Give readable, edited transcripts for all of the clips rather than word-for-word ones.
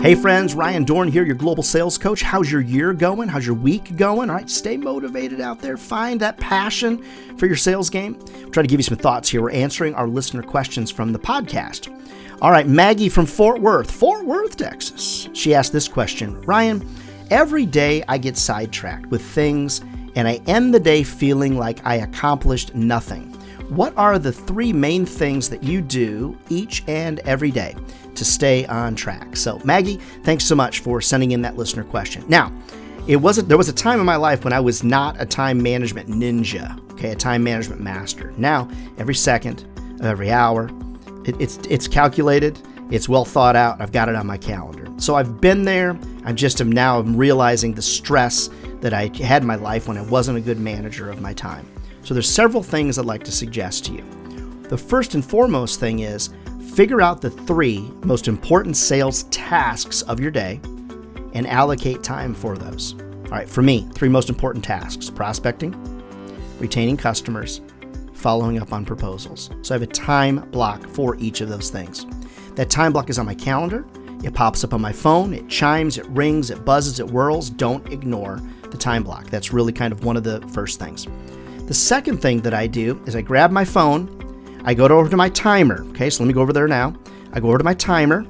Hey friends, Ryan Dohrn here, your global sales coach. How's your year going? How's your week going? All right, stay motivated out there. Find that passion for your sales game. I'll try to give you some thoughts here. We're answering our listener questions from the podcast. All right, Maggie from Fort Worth, Texas. She asked this question. Ryan, every day I get sidetracked with things and I end the day feeling like I accomplished nothing. What are the 3 main things that you do each and every day to stay on track? So Maggie, thanks so much for sending in that listener question. Now, there was a time in my life when I was not a time management ninja, a time management master. Now, every second of every hour, it's calculated, it's well thought out, I've got it on my calendar. So I've been there, I'm realizing the stress that I had in my life when I wasn't a good manager of my time. So there's several things I'd like to suggest to you. The first and foremost thing is figure out the 3 most important sales tasks of your day and allocate time for those. All right, for me, 3 most important tasks: prospecting, retaining customers, following up on proposals. So I have a time block for each of those things. That time block is on my calendar. It pops up on my phone. It chimes, it rings, it buzzes, it whirls. Don't ignore the time block. That's really kind of one of the first things. The second thing that I do is I grab my phone, I go over to my timer. Okay, so let me go over there now. I go over to my timer.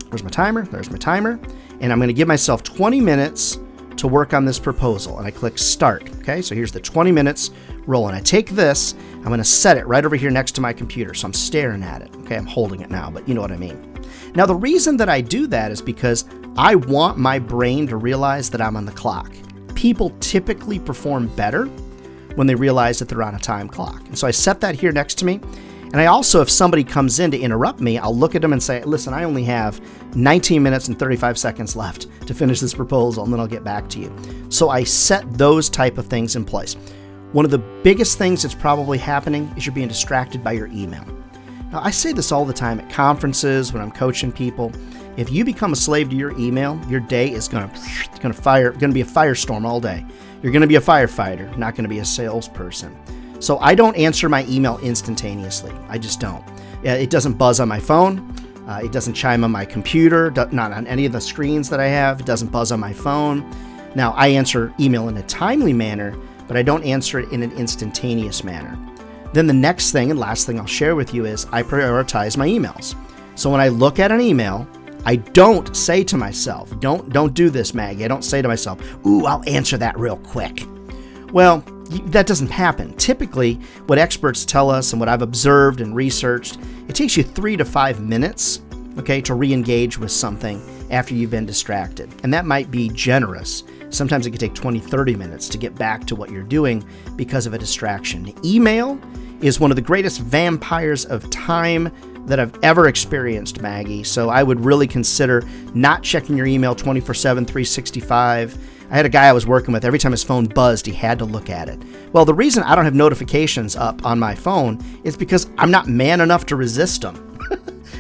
Where's my timer? There's my timer. And I'm going to give myself 20 minutes to work on this proposal. And I click start. Okay, so here's the 20 minutes rolling. I take this, I'm going to set it right over here next to my computer. So I'm staring at it. Okay, I'm holding it now, but you know what I mean. Now, the reason that I do that is because I want my brain to realize that I'm on the clock. People typically perform better when they realize that they're on a time clock. And so I set that here next to me. And I also, if somebody comes in to interrupt me, I'll look at them and say, listen, I only have 19 minutes and 35 seconds left to finish this proposal, and then I'll get back to you. So I set those type of things in place. One of the biggest things that's probably happening is you're being distracted by your email. Now, I say this all the time at conferences, when I'm coaching people. If you become a slave to your email, your day is going to be a firestorm all day. You're going to be a firefighter, not going to be a salesperson. So I don't answer my email instantaneously. I just don't. It doesn't buzz on my phone. It doesn't chime on my computer, not on any of the screens that I have. It doesn't buzz on my phone. Now, I answer email in a timely manner, but I don't answer it in an instantaneous manner. Then the next thing and last thing I'll share with you is I prioritize my emails. So when I look at an email, I don't say to myself, don't do this, Maggie. I don't say to myself, ooh, I'll answer that real quick. Well, that doesn't happen. Typically, what experts tell us and what I've observed and researched, it takes you 3 to 5 minutes, to re-engage with something after you've been distracted. And that might be generous. Sometimes it can take 20, 30 minutes to get back to what you're doing because of a distraction. Email is one of the greatest vampires of time that I've ever experienced, Maggie. So I would really consider not checking your email 24/7, 365. I had a guy I was working with, every time his phone buzzed, he had to look at it. Well, the reason I don't have notifications up on my phone is because I'm not man enough to resist them.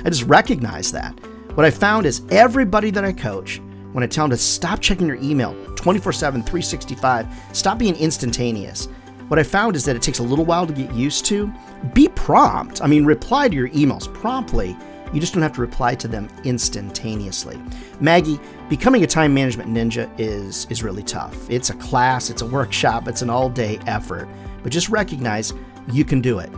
I just recognize that. What I found is everybody that I coach, when I tell them to stop checking your email 24/7, 365, stop being instantaneous. What I found is that it takes a little while to get used to. Be prompt. Reply to your emails promptly. You just don't have to reply to them instantaneously. Maggie, becoming a time management ninja is really tough. It's a class, it's a workshop, it's an all-day effort. But just recognize you can do it.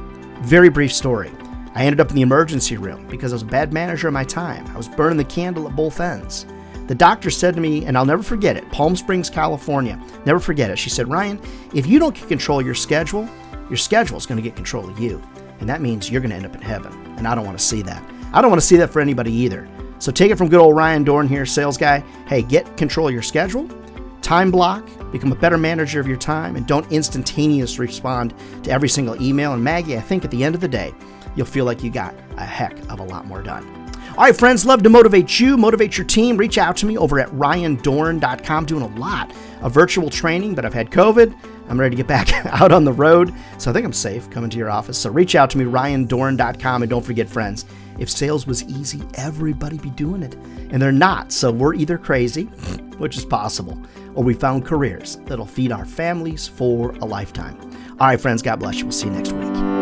Very brief story. I ended up in the emergency room because I was a bad manager of my time. I was burning the candle at both ends. The doctor said to me, and I'll never forget it, Palm Springs, California, never forget it. She said, Ryan, if you don't get control of your schedule is going to get control of you. And that means you're going to end up in heaven. And I don't want to see that. I don't want to see that for anybody either. So take it from good old Ryan Dohrn here, sales guy. Hey, get control of your schedule, time block, become a better manager of your time, and don't instantaneously respond to every single email. And Maggie, I think at the end of the day, you'll feel like you got a heck of a lot more done. All right, friends, love to motivate you, motivate your team. Reach out to me over at ryandohrn.com. Doing a lot of virtual training, but I've had COVID. I'm ready to get back out on the road, so I think I'm safe coming to your office. So reach out to me, ryandohrn.com, and don't forget, friends, if sales was easy, everybody be doing it, and they're not. So we're either crazy, which is possible, or we found careers that'll feed our families for a lifetime. All right, friends, God bless you. We'll see you next week.